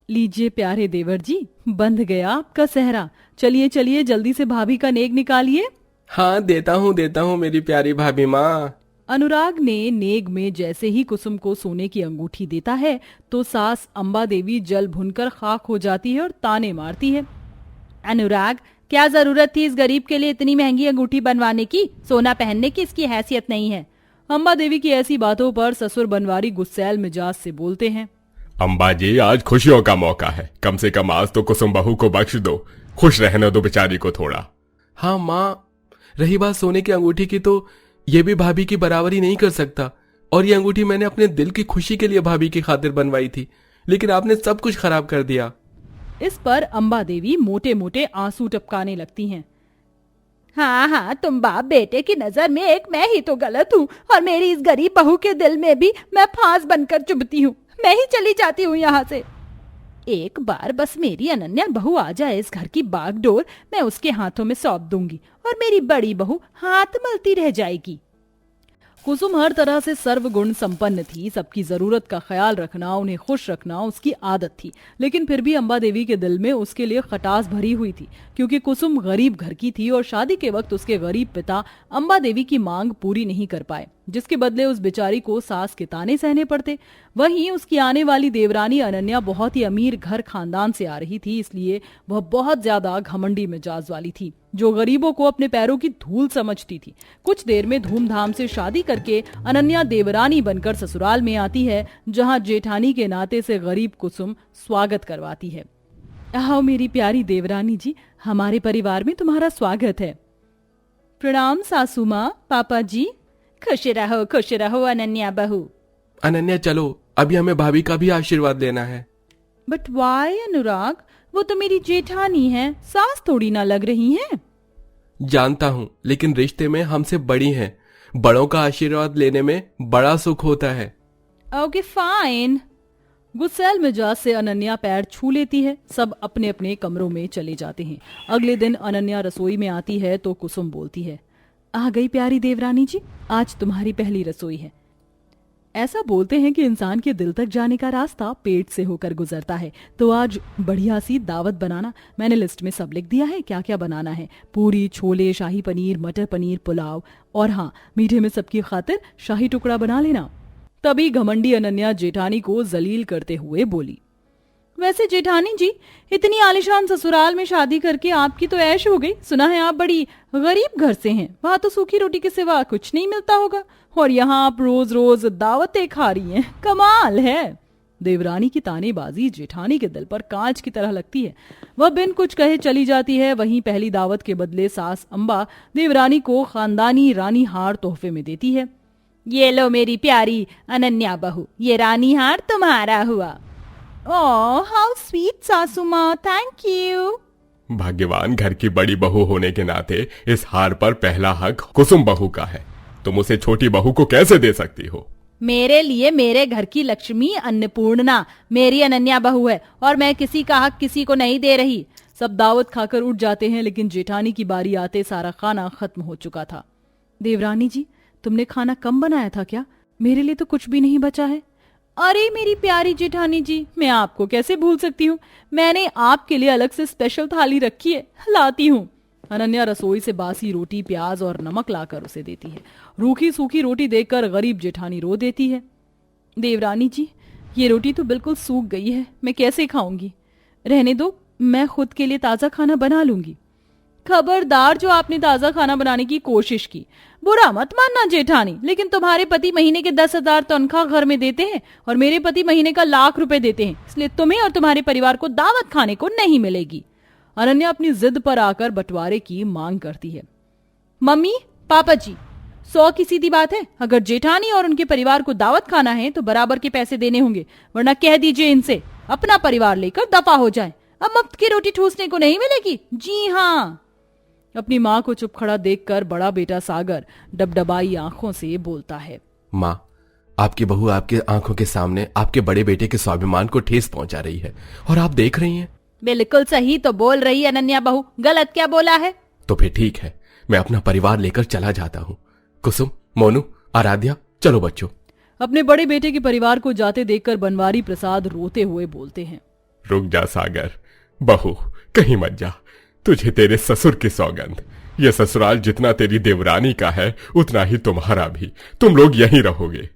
लीजिए प्यारे देवर जी, बंध गया आपका सेहरा। चलिए चलिए जल्दी से भाभी का नेग निकालिए। हाँ, देता हूँ मेरी प्यारी भाभी माँ। अनुराग ने नेग में जैसे ही कुसुम को सोने की अंगूठी देता है तो सास अंबा देवी जल भुनकर खाक हो जाती है और ताने मारती है। अनुराग, क्या जरूरत थी इस गरीब के लिए इतनी महंगी अंगूठी बनवाने की? सोना पहनने की इसकी हैसियत नहीं है। अंबा देवी की ऐसी बातों पर ससुर बनवारी गुस्सैल मिजाज से बोलते हैं। अम्बा जी, आज खुशियों का मौका है, कम से कम आज तो कुसुम बहू को बख्श दो, खुश रहने दो बेचारी को थोड़ा। हाँ माँ, रही बात सोने की अंगूठी की तो ये भी भाभी की बराबरी नहीं कर सकता। और ये अंगूठी मैंने अपने दिल की खुशी के लिए भाभी की खातिर बनवाई थी, लेकिन आपने सब कुछ खराब कर दिया। इस पर अंबा देवी मोटे मोटे आंसू टपकाने लगती हैं। हाँ हाँ, तुम बाप बेटे की नजर में एक मैं ही तो गलत हूँ, और मेरी इस गरीब बहू के दिल में भी मैं फांस बनकर चुभती हूँ। मैं ही चली जाती हूँ यहाँ से। एक बार बस मेरी अनन्या बहू आ जाए इस घर की बागडोर, मैं उसके हाथों में सौंप दूंगी और मेरी बड़ी बहू हाथ मलती रह जाएगी। कुसुम हर तरह से सर्वगुण संपन्न थी। सबकी जरूरत का ख्याल रखना, उन्हें खुश रखना उसकी आदत थी। लेकिन फिर भी अंबा देवी के दिल में उसके लिए खटास भरी हुई थी, क्योंकि कुसुम गरीब घर की थी और शादी के वक्त उसके गरीब पिता अंबा देवी की मांग पूरी नहीं कर पाए, जिसके बदले उस बेचारी को सास के ताने सहने पड़ते। वहीं उसकी आने वाली देवरानी अनन्या बहुत ही अमीर घर खानदान से आ रही थी, इसलिए वह बहुत ज्यादा घमंडी मिजाज वाली थी, जो गरीबों को अपने पैरों की धूल समझती थी। कुछ देर में धूमधाम से शादी करके अनन्या देवरानी बनकर ससुराल में आती है, जहां जेठानी के नाते से गरीब कुसुम स्वागत करवाती है। आओ मेरी प्यारी देवरानी जी, हमारे परिवार में तुम्हारा स्वागत है। प्रणाम सासू माँ, पापा जी। खुश रहो अनन्या बहू। अनन्या चलो, अभी हमें भाभी का भी आशीर्वाद लेना है। बट वाई अनुराग, वो तो मेरी जेठानी है, सास थोड़ी ना लग रही हैं। जानता हूँ, लेकिन रिश्ते में हमसे बड़ी हैं। बड़ों का आशीर्वाद लेने में बड़ा सुख होता है। Okay fine. गुस्सैल मिजाज से अनन्या पैर छू लेती है। सब अपने अपने कमरों में चले जाते हैं। अगले दिन अनन्या रसोई में आती है तो कुसुम बोलती है, आ गई प्यारी देवरानी जी, आज तुम्हारी पहली रसोई है। ऐसा बोलते हैं कि इंसान के दिल तक जाने का रास्ता पेट से होकर गुजरता है, तो आज बढ़िया सी दावत बनाना। मैंने लिस्ट में सब लिख दिया है क्या क्या बनाना है। पूरी, छोले, शाही पनीर, मटर पनीर, पुलाव, और हाँ, मीठे में सबकी खातिर शाही टुकड़ा बना लेना। तभी घमंडी अनन्या जेठानी को जलील करते हुए बोली, वैसे जेठानी जी, इतनी आलीशान ससुराल में शादी करके आपकी तो ऐश हो गई। सुना है आप बड़ी गरीब घर से हैं, वहां तो सूखी रोटी के सिवा कुछ नहीं मिलता होगा, और यहाँ आप रोज रोज दावतें खा रही हैं। कमाल है। देवरानी की तानेबाजी जेठानी के दिल पर कांच की तरह लगती है। वह बिन कुछ कहे चली जाती है। वहीं पहली दावत के बदले सास अंबा देवरानी को खानदानी रानी हार तोहफे में देती है। ये लो मेरी प्यारी अनन्या बहू, ये रानी हार तुम्हारा हुआ। ओह हाउ स्वीट सासू माँ, थैंक यू। भाग्यवान घर की बड़ी बहू होने के नाते इस हार पर पहला हक कुसुम बहू का है। तुम उसे छोटी बहू को कैसे दे सकती हो? मेरे लिए मेरे घर की लक्ष्मी अन्नपूर्णा मेरी अनन्या बहू है, और मैं किसी का हक किसी को नहीं दे रही। सब दावत खाकर उठ जाते हैं, लेकिन जेठानी की बारी आते सारा खाना खत्म हो चुका था। देवरानी जी, तुमने खाना कम बनाया था क्या? मेरे लिए तो कुछ भी नहीं बचा है। अरे मेरी प्यारी जेठानी जी, मैं आपको कैसे भूल सकती हूँ। मैंने आपके लिए अलग से स्पेशल थाली रखी है, लाती हूँ। अनन्या रसोई से बासी रोटी, प्याज और नमक लाकर उसे देती है। रूखी सूखी रोटी देखकर गरीब जेठानी रो देती है। देवरानी जी, ये रोटी तो बिल्कुल सूख गई है, मैं कैसे खाऊंगी? रहने दो, मैं खुद के लिए ताज़ा खाना बना लूंगी। खबरदार, जो आपने ताज़ा खाना बनाने की कोशिश की। बुरा मत मानना जेठानी, लेकिन तुम्हारे पति महीने के 10,000 तनख्वाह घर में देते हैं, और मेरे पति महीने का लाख रुपए देते हैं, इसलिए तुम्हें और तुम्हारे परिवार को दावत खाने को नहीं मिलेगी। अनन्या अपनी जिद पर आकर बंटवारे की मांग करती है। मम्मी, पापा जी, 100 की सीधी बात है, अगर जेठानी और उनके परिवार को दावत खाना है तो बराबर के पैसे देने होंगे, वरना कह दीजिए इनसे अपना परिवार लेकर दफा हो जाए। अब मुफ्त की रोटी ठूसने को नहीं मिलेगी। जी हाँ। अपनी माँ को चुप खड़ा देखकर बड़ा बेटा सागर डबडबाई आंखों से बोलता है, माँ, आपकी बहू आपके आंखों के सामने आपके बड़े बेटे के स्वाभिमान को ठेस पहुंचा रही है, और आप देख रही हैं। बिल्कुल सही तो बोल रही है अनन्या बहू, गलत क्या बोला है? तो फिर ठीक है, मैं अपना परिवार लेकर चला जाता हूँ। कुसुम, मोनू, आराध्या, चलो बच्चों। अपने बड़े बेटे के परिवार को जाते देखकर बनवारी प्रसाद रोते हुए बोलते हैं, रुक जा सागर, बहू कहीं मत जा, तुझे तेरे ससुर की सौगंध। यह ससुराल जितना तेरी देवरानी का है उतना ही तुम्हारा भी, तुम लोग यहीं रहोगे।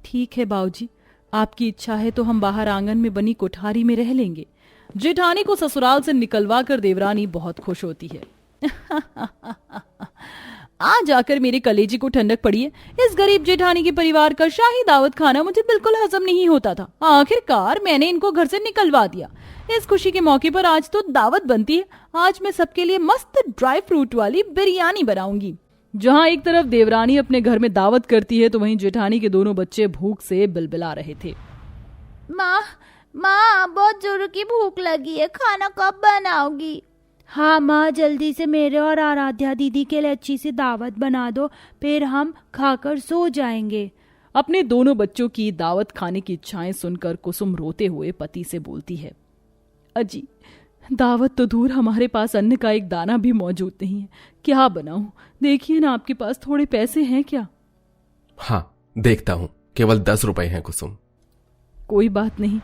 ठीक है बाऊजी, आपकी इच्छा है तो हम बाहर आंगन में बनी कोठारी में रह लेंगे। जेठानी को ससुराल से निकलवा कर देवरानी बहुत खुश होती है। आज आकर मेरे कलेजी को ठंडक पड़ी है। इस गरीब जेठानी के परिवार का शाही दावत खाना मुझे बिल्कुल हजम नहीं होता था। आखिरकार मैंने इनको घर से निकलवा दिया। इस खुशी के मौके पर आज तो दावत बनती है। आज मैं सबके लिए मस्त ड्राई फ्रूट वाली बिरयानी बनाऊंगी। जहां एक तरफ देवरानी अपने घर में दावत करती है तो वहीं जेठानी के दोनों बच्चे भूख से बिलबिला रहे थे। माँ बहुत जोरों की भूख लगी है, खाना कब बनाओगी? हाँ माँ, जल्दी से मेरे और आराध्या दीदी के लिए अच्छी सी दावत बना दो, फिर हम खाकर सो जाएंगे। अपने दोनों बच्चों की दावत खाने की इच्छाएं सुनकर कुसुम रोते हुए पति से बोलती है, अजी दावत तो दूर, हमारे पास अन्न का एक दाना भी मौजूद नहीं है। क्या बनाऊं? देखिए ना, आपके पास थोड़े पैसे हैं क्या? हाँ देखता हूँ, केवल 10 रुपए हैं कुसुम। कोई बात नहीं,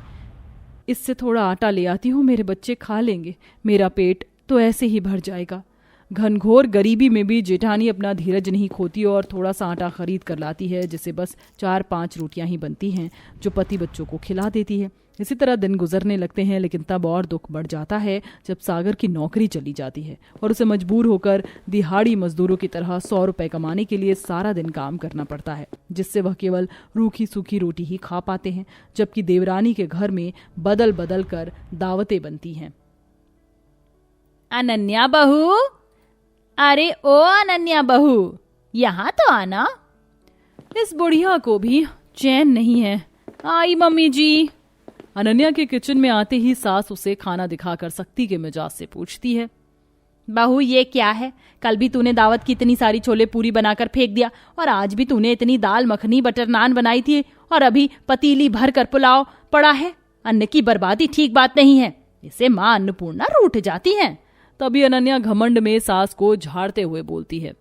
इससे थोड़ा आटा ले आती हूँ, मेरे बच्चे खा लेंगे, मेरा पेट तो ऐसे ही भर जाएगा। घनघोर गरीबी में भी जेठानी अपना धीरज नहीं खोती और थोड़ा सा आटा खरीद कर लाती है, जिसे बस 4-5 रोटियां ही बनती हैं, जो पति बच्चों को खिला देती है। इसी तरह दिन गुजरने लगते हैं, लेकिन तब और दुख बढ़ जाता है जब सागर की नौकरी चली जाती है और उसे मजबूर होकर दिहाड़ी मजदूरों की तरह 100 रुपए कमाने के लिए सारा दिन काम करना पड़ता है, जिससे वह केवल रूखी सूखी रोटी ही खा पाते हैं, जबकि देवरानी के घर में बदल बदल कर दावतें बनती हैं। अनन्या बहू, अरे ओ अनन्या बहू, यहाँ तो आना। इस बुढ़िया को भी चैन नहीं है। आई मम्मी जी। अनन्या के किचन में आते ही सास उसे खाना दिखाकर सख्ती के मिजाज से पूछती है, बहू ये क्या है? कल भी तूने दावत की इतनी सारी छोले पूरी बनाकर फेंक दिया, और आज भी तूने इतनी दाल मखनी बटर नान बनाई थी, और अभी पतीली भर कर पुलाव पड़ा है। अन्न की बर्बादी ठीक बात नहीं है, इसे माँ अन्नपूर्णा रूठ जाती है। तभी अनन्या घमंड में सास को झाड़ते हुए बोलती है,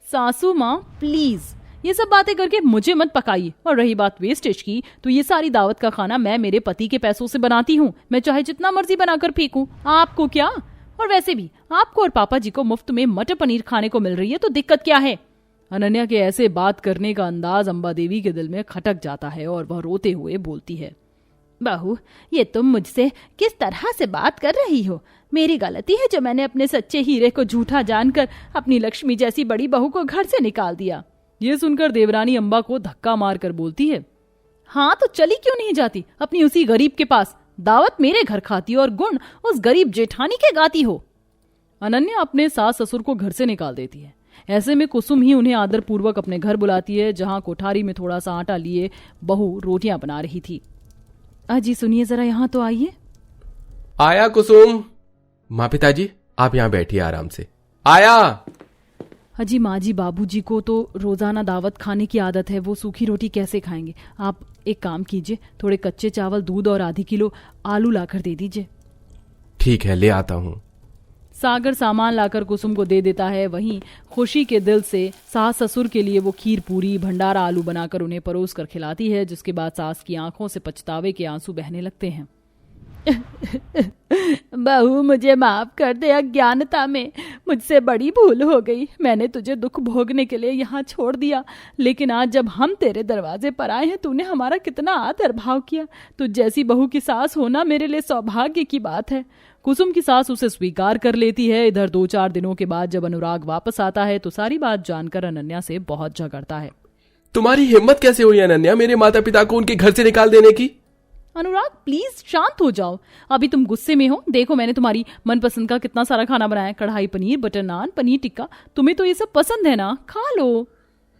सासू माँ प्लीज ये सब बातें करके मुझे मत पकाइए, और रही बात वेस्टेज की, तो ये सारी दावत का खाना मैं मेरे पति के पैसों से बनाती हूँ, मैं चाहे जितना मर्जी बनाकर फेंकूं, आपको क्या? और वैसे भी आपको और पापा जी को मुफ्त में मटर पनीर खाने को मिल रही है, तो दिक्कत क्या है? अनन्या के ऐसे बात करने का अंदाज अंबा देवी के दिल में खटक जाता है और वह रोते हुए बोलती है, बहू ये तुम मुझसे किस तरह से बात कर रही हो? मेरी गलती है जो मैंने अपने सच्चे हीरे को झूठा जानकर अपनी लक्ष्मी जैसी बड़ी बहू को घर से निकाल दिया। ये सुनकर देवरानी अंबा को धक्का मारकर बोलती है, हाँ तो चली क्यों नहीं जाती अपनी उसी गरीब के पास? दावत मेरे घर खाती और गुण उस गरीब जेठानी के गाती हो। अनन्या अपने सास ससुर को घर से निकाल देती है। ऐसे में कुसुम ही उन्हें आदर पूर्वक अपने घर बुलाती है, जहां कोठारी में थोड़ा सा आटा लिए बहू रोटियां बना रही थी। अजी सुनिए जरा, यहाँ तो आइए। आया कुसुम। माँ पिताजी आप यहाँ बैठिए आराम से। आया। अजी माँ जी बाबूजी को तो रोजाना दावत खाने की आदत है, वो सूखी रोटी कैसे खाएंगे? आप एक काम कीजिए, थोड़े कच्चे चावल, दूध और आधी किलो आलू लाकर दे दीजिए। ठीक है ले आता हूँ। सागर सामान लाकर कुसुम को दे देता है। वहीं खुशी के दिल से सास ससुर के लिए वो खीर पूरी भंडारा आलू बनाकर उन्हें परोस कर खिलाती है, जिसके बाद सास की आंखों से पछतावे के आंसू बहने लगते हैं। बहू मुझे माफ कर दे, अज्ञानता में मुझसे बड़ी भूल हो गई। मैंने तुझे दुख भोगने के लिए यहाँ छोड़ दिया, लेकिन आज जब हम तेरे दरवाजे पर आए हैं तूने हमारा कितना आदर भाव किया। तुझ जैसी बहू की सास होना मेरे लिए सौभाग्य की बात है। कुसुम की सास उसे स्वीकार कर लेती है। इधर 2-4 दिनों के बाद जब अनुराग वापस आता है तो सारी बात जानकर अनन्या से बहुत झगड़ता है। तुम्हारी हिम्मत कैसे हुई अनन्या मेरे माता पिता को उनके घर से निकाल देने की? अनुराग प्लीज शांत हो जाओ, अभी तुम गुस्से में हो। देखो मैंने तुम्हारी मनपसंद का कितना सारा खाना बनाया, कढ़ाई पनीर, बटर नान, पनीर टिक्का। तुम्हें तो ये सब पसंद है ना, खा लो।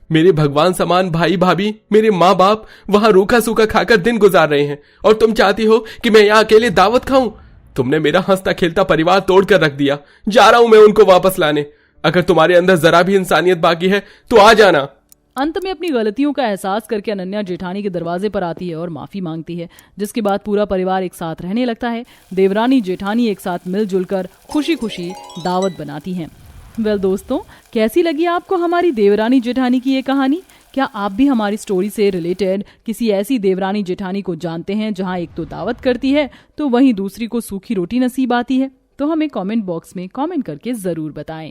मेरे भगवान समान भाई भाभी, मेरे माँ बाप वहां रूखा सूखा खाकर दिन गुजार रहे हैं और तुम चाहती हो कि मैं यहाँ अकेले दावत खाऊं? तुमने मेरा हंसता खेलता परिवार तोड़ कर रख दिया। जा रहा हूं मैं उनको वापस लाने। अगर तुम्हारे अंदर जरा भी इंसानियत बाकी है तो आ जाना। अंत में अपनी गलतियों का एहसास करके अनन्या जेठानी के दरवाजे पर आती है और माफी मांगती है, जिसके बाद पूरा परिवार एक साथ रहने लगता है। देवरानी जेठानी एक साथ मिलजुल कर खुशी खुशी दावत बनाती हैं। वेल दोस्तों, कैसी लगी आपको हमारी देवरानी जेठानी की ये कहानी? क्या आप भी हमारी स्टोरी से रिलेटेड किसी ऐसी देवरानी जेठानी को जानते हैं जहां एक तो दावत करती है तो वहीं दूसरी को सूखी रोटी नसीब आती है? तो हमें कमेंट बॉक्स में कमेंट करके जरूर बताएं।